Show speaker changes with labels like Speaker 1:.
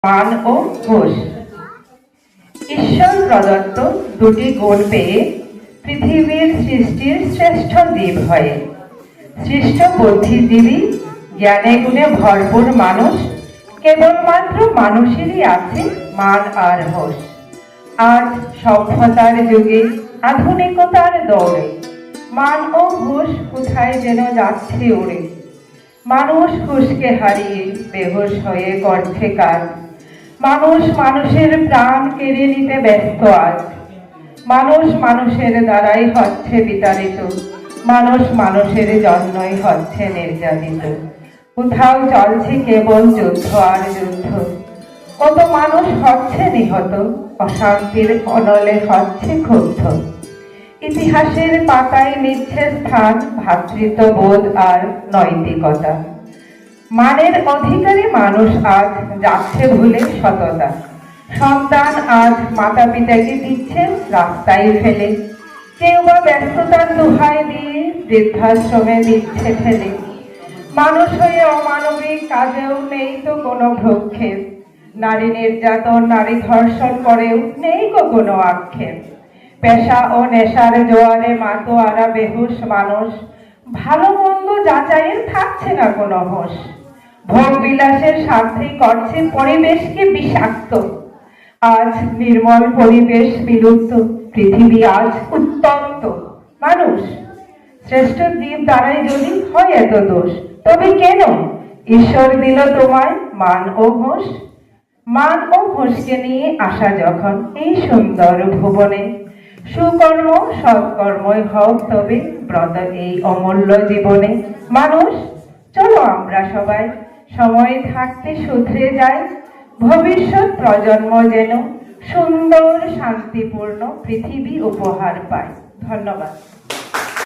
Speaker 1: মান ও ঘোষ। ঈশ্বর প্রদত্ত দুটি গুণ পেয়ে পৃথিবীর সৃষ্টির শ্রেষ্ঠ জীব হয়ে সৃষ্ট বুদ্ধিজীবী জ্ঞানে গুণে ভরপুর মানুষ কেবলমাত্র মানুষেরই আছে মান আর হোশ। আজ সভ্যতার যুগে আধুনিকতার দৌড়ে মান ও হোশ কোথায় যেন যাচ্ছে উড়ে। মানুষ হুঁশকে হারিয়ে বেহুশ হয়ে করছে কাজ। মানুষ মানুষের প্রাণ কেড়ে নিতে ব্যস্ত আজ। মানুষ মানুষের দ্বারাই হচ্ছে বিতাড়িত, মানুষ মানুষের জন্যই হচ্ছে নির্যাতিত। কোথাও চলছে কেবল যুদ্ধ আর যুদ্ধ, কত মানুষ হচ্ছে নিহত, অশান্তির অনলে হচ্ছে ক্ষুব্ধ। ইতিহাসের পাতায় নিচ্ছে স্থান ভ্রাতৃত্ববোধ আর নৈতিকতা। মানের অধিকারী মানুষ আজ যাচ্ছে ভুলে সততা। সন্তান আজ মাতা পিতাকে দিচ্ছে রাস্তায় ফেলে, কেউ বা ব্যস্ততার দোহাই দিয়ে বৃদ্ধাশ্রমে দিচ্ছে ঠেলে। মানুষ হয়ে অমানবিক কাজেও নেই তো কোনো ভ্রুক্ষেপ, নারী নির্যাতন নারী ধর্ষণ করেও নেই কোনো আক্ষেপ। পেশা ও নেশার জোয়ারে মাতোয়ারা বেহুশ মানুষ, ভালো মন্দ যাচাইয়ের থাকছে না কোনো হোশ। ভোগ বিলাসের স্বার্থে করছে পরিবেশকে বিষাক্ত। আজ নির্মল পরিবেশ বিলুপ্ত, পৃথিবী আজ উত্তপ্ত। মানুষ শ্রেষ্ঠ জীব দ্বারাই যদি হয় এত দোষ, তবে কেন ঈশ্বর দিল তোমায় মান ও হোশ? মান ও হোশকে নিয়ে আসা যখন এই সুন্দর ভুবনে, সুকর্ম সৎকর্মই হোক তবে ব্রত এই অমূল্য জীবনে। মানুষ চলো আমরা সবাই সময় থাকতে শুধরে যাই, ভবিষ্যৎ প্রজন্ম যেন সুন্দর শান্তিপূর্ণ পৃথিবী উপহার পায়। ধন্যবাদ।